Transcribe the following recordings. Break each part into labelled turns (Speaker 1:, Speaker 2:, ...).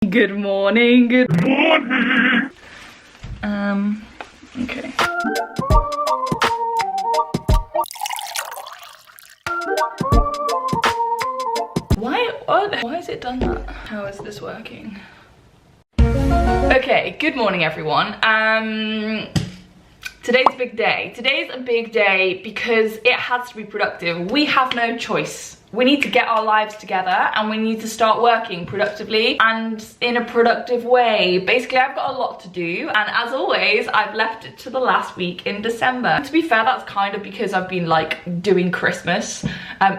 Speaker 1: Good morning. Good morning. Okay. Why has it done that? How is this working? Okay, good morning everyone. Today's a big day. Today's a big day because it has to be productive. We have no choice. We need to get our lives together and we need to start working productively and in a productive way. Basically, I've got a lot to do, and as always, I've left it to the last week in December. To be fair, that's kind of because I've been like doing Christmas,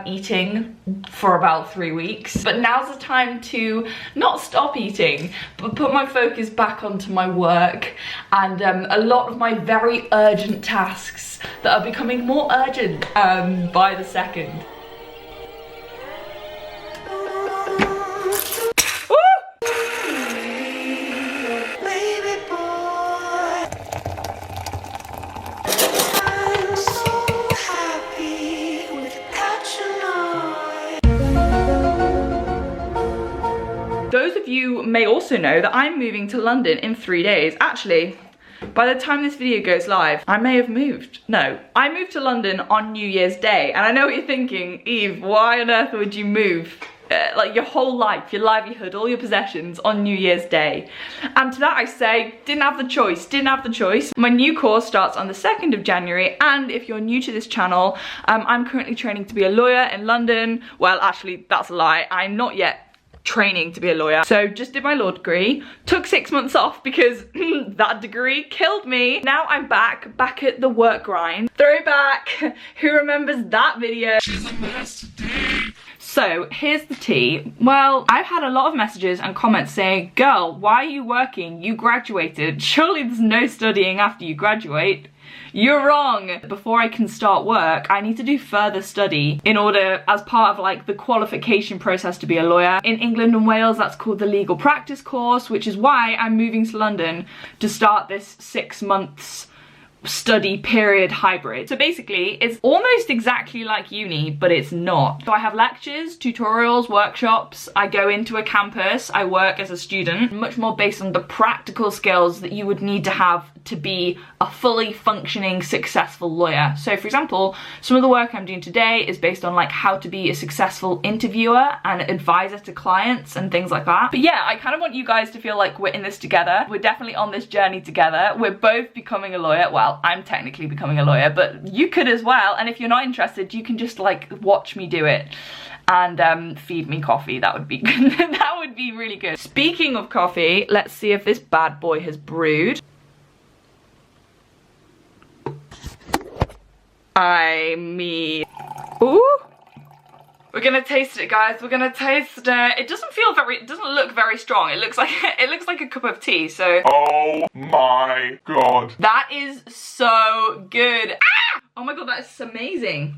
Speaker 1: eating for about 3 weeks. But now's the time to not stop eating, but put my focus back onto my work and a lot of my very urgent tasks that are becoming more urgent by the second. Those of you may also know that I'm moving to London in 3 days. Actually, by the time this video goes live, I may have moved. No, I moved to London on New Year's Day. And I know what you're thinking, Eve, why on earth would you move? Like your whole life, your livelihood, all your possessions on New Year's Day. And to that I say, didn't have the choice. My new course starts on the 2nd of January, and if you're new to this channel, I'm currently training to be a lawyer in London. Well, actually, that's a lie. I'm not yet training to be a lawyer. So just did my law degree, took 6 months off because that degree killed me. Now I'm back at the work grind. Throwback, who remembers that video? She's a mess today. So here's the tea. Well, I've had a lot of messages and comments saying, girl, why are you working? You graduated. Surely there's no studying after you graduate. You're wrong. Before I can start work, I need to do further study in order, as part of like the qualification process to be a lawyer. In England and Wales, that's called the legal practice course, which is why I'm moving to London to start this 6 months study period hybrid. So basically it's almost exactly like uni, but it's not. So I have lectures, tutorials, workshops, I go into a campus, I work as a student, much more based on the practical skills that you would need to have to be a fully functioning, successful lawyer. So for example, some of the work I'm doing today is based on like how to be a successful interviewer and advisor to clients and things like that. But yeah, I kind of want you guys to feel like we're in this together. We're definitely on this journey together. We're both becoming a lawyer. Well, I'm technically becoming a lawyer, but you could as well. And if you're not interested, you can just like watch me do it and feed me coffee. That would be good. That would be really good. Speaking of coffee, let's see if this bad boy has brewed. I mean, ooh. We're gonna taste it, guys. We're gonna taste it. It doesn't look very strong. It looks like a cup of tea. So, oh my god, that is so good. Ah! Oh my god, that is amazing.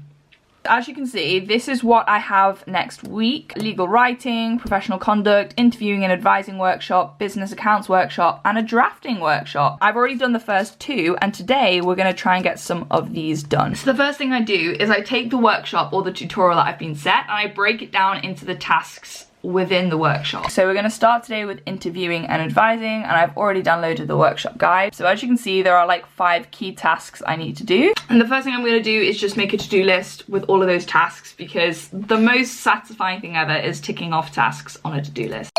Speaker 1: As you can see, this is what I have next week. Legal writing, professional conduct, interviewing and advising workshop, business accounts workshop, and a drafting workshop. I've already done the first 2, and today we're gonna try and get some of these done. So the first thing I do is I take the workshop or the tutorial that I've been set and I break it down into the tasks within the workshop. So we're going to start today with interviewing and advising, and I've already downloaded the workshop guide. So as you can see, there are like 5 key tasks I need to do. And the first thing I'm going to do is just make a to-do list with all of those tasks, because the most satisfying thing ever is ticking off tasks on a to-do list.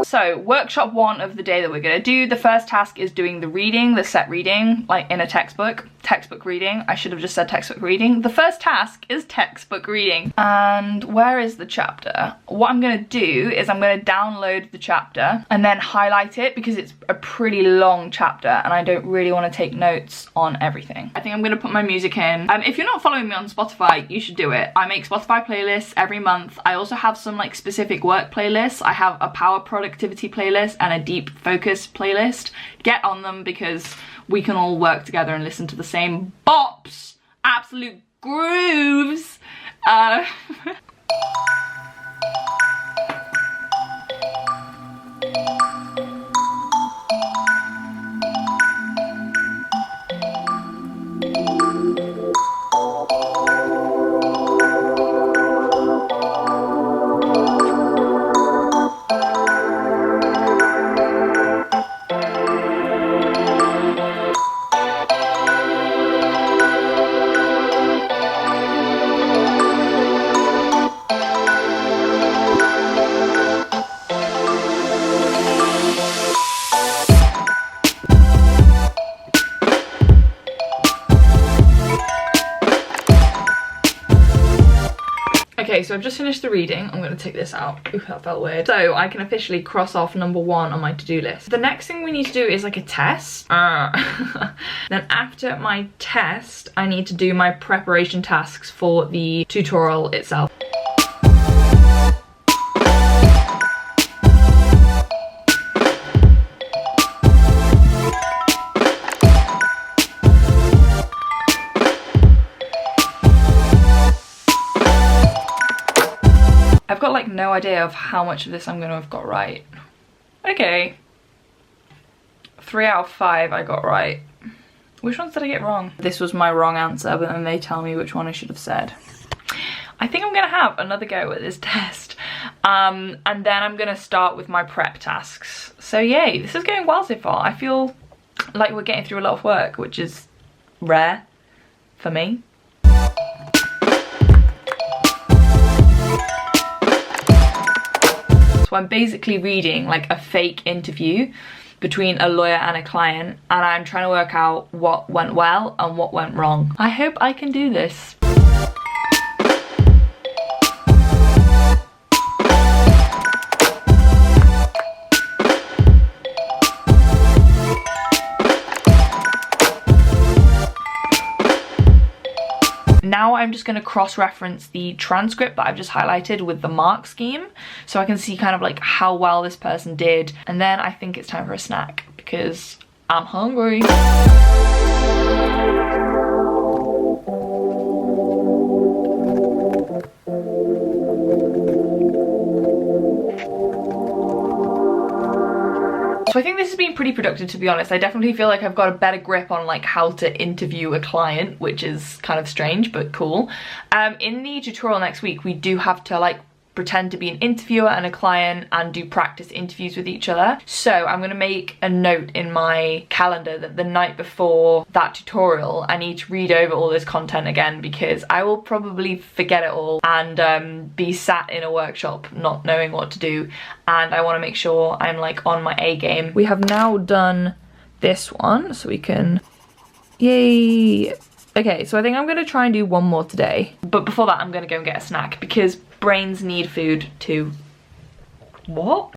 Speaker 1: So workshop 1 of the day that we're gonna do, the first task is doing the reading, the set reading, like in a textbook reading. I should have just said textbook reading. The first task is textbook reading. And where is the chapter? What I'm gonna do is I'm gonna download the chapter and then highlight it, because it's a pretty long chapter and I don't really wanna take notes on everything. I think I'm gonna put my music in. If you're not following me on Spotify, you should do it. I make Spotify playlists every month. I also have some like specific work playlists. I have a power productivity playlist and a deep focus playlist. Get on them because we can all work together and listen to the same bops, absolute grooves. Okay, so I've just finished the reading. I'm gonna take this out. Ooh, that felt weird. So I can officially cross off number 1 on my to-do list. The next thing we need to do is like a test. Then after my test, I need to do my preparation tasks for the tutorial itself. I've got like no idea of how much of this I'm gonna have got right. Okay. 3 out of 5 I got right. Which ones did I get wrong? This was my wrong answer, but then they tell me which one I should have said. I think I'm gonna have another go at this test. And then I'm gonna start with my prep tasks. So yay, this is going well so far. I feel like we're getting through a lot of work, which is rare for me. So I'm basically reading like a fake interview between a lawyer and a client, and I'm trying to work out what went well and what went wrong. I hope I can do this. Now I'm just going to cross-reference the transcript that I've just highlighted with the mark scheme, so I can see kind of like how well this person did, and then I think it's time for a snack because I'm hungry. So I think this has been pretty productive, to be honest. I definitely feel like I've got a better grip on like how to interview a client, which is kind of strange but cool. In the tutorial next week, we do have to like pretend to be an interviewer and a client and do practice interviews with each other. So I'm going to make a note in my calendar that the night before that tutorial I need to read over all this content again, because I will probably forget it all and be sat in a workshop not knowing what to do, and I want to make sure I'm like on my A game. We have now done this one, so we can, yay. Okay, so I think I'm going to try and do one more today, but before that I'm going to go and get a snack because brains need food too. What?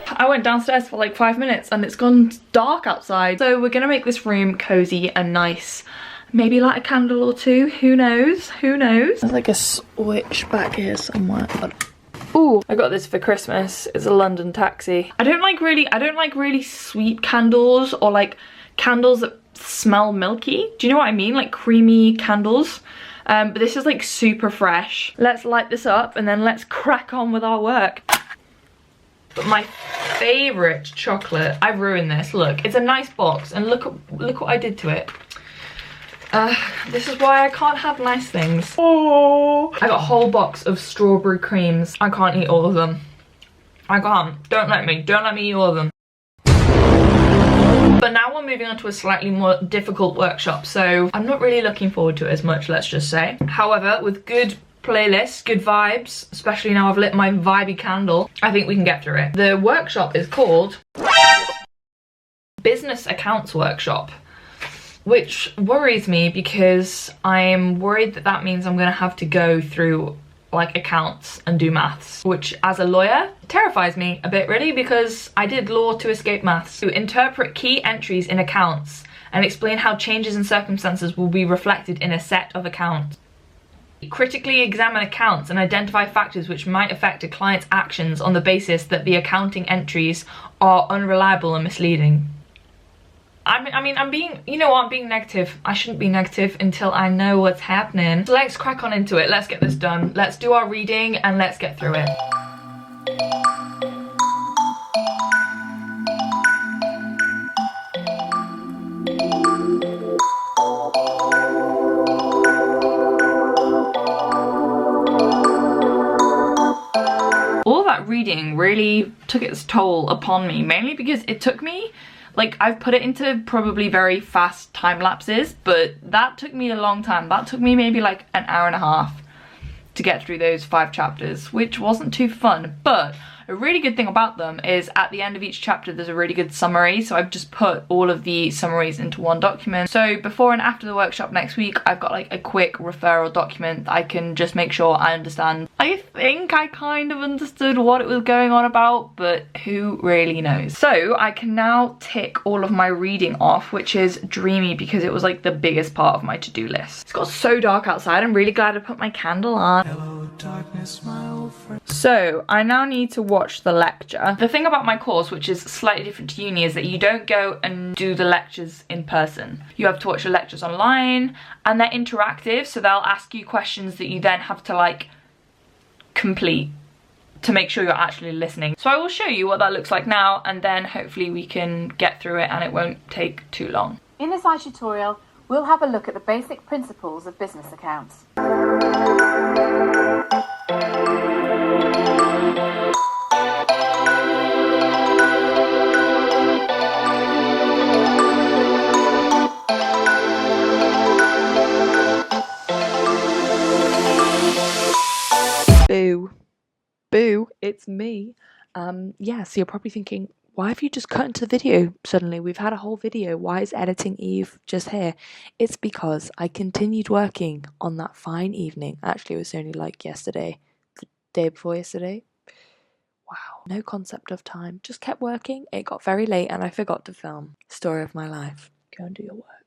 Speaker 1: I went downstairs for like 5 minutes and it's gone dark outside, so we're gonna make this room cozy and nice. Maybe light a candle or two, who knows, who knows. There's like a switch back here somewhere. Ooh, I got this for Christmas. It's a London taxi. I don't like really sweet candles, or like candles that smell milky. Do you know what I mean? Like creamy candles. But this is like super fresh. Let's light this up and then let's crack on with our work. But my favorite chocolate, I've ruined this. Look, it's a nice box and look what I did to it. This is why I can't have nice things. Oh, I got a whole box of strawberry creams. I can't eat all of them. I can't. Don't let me eat all of them. But now we're moving on to a slightly more difficult workshop, so I'm not really looking forward to it as much, let's just say. However, with good playlists, good vibes, especially now I've lit my vibey candle, I think we can get through it. The workshop is called Business Accounts Workshop, which worries me because I'm worried that that means I'm gonna have to go through like accounts and do maths, which as a lawyer terrifies me a bit really, because I did law to escape maths. To interpret key entries in accounts and explain how changes in circumstances will be reflected in a set of accounts. Critically examine accounts and identify factors which might affect a client's actions on the basis that the accounting entries are unreliable and misleading. I'm being negative. I shouldn't be negative until I know what's happening. So let's crack on into it. Let's get this done. Let's do our reading and let's get through it. All that reading really took its toll upon me, mainly because it took me, like, I've put it into probably very fast time lapses, but that took me a long time. That took me maybe like an hour and a half to get through those 5 chapters, which wasn't too fun. But a really good thing about them is at the end of each chapter there's a really good summary, so I've just put all of the summaries into one document. So before and after the workshop next week, I've got like a quick referral document that I can just make sure I understand. I think I kind of understood what it was going on about, but who really knows. So I can now tick all of my reading off, which is dreamy because it was like the biggest part of my to-do list. It's got so dark outside. I'm really glad I put my candle on. Hello, darkness, my old friend. So I now need to watch the lecture. The thing about my course, which is slightly different to uni, is that you don't go and do the lectures in person. You have to watch the lectures online, and they're interactive, so they'll ask you questions that you then have to like complete to make sure you're actually listening. So I will show you what that looks like now, and then hopefully we can get through it and it won't take too long.
Speaker 2: In this tutorial, we'll have a look at the basic principles of business accounts.
Speaker 1: Boo. Boo, it's me. Yeah, so you're probably thinking, why have you just cut into the video suddenly? We've had a whole video. Why is editing Eve just here? It's because I continued working on that fine evening. Actually, it was only like yesterday, the day before yesterday. Wow, no concept of time. Just kept working. It got very late and I forgot to film. Story of my life. Go and do your work.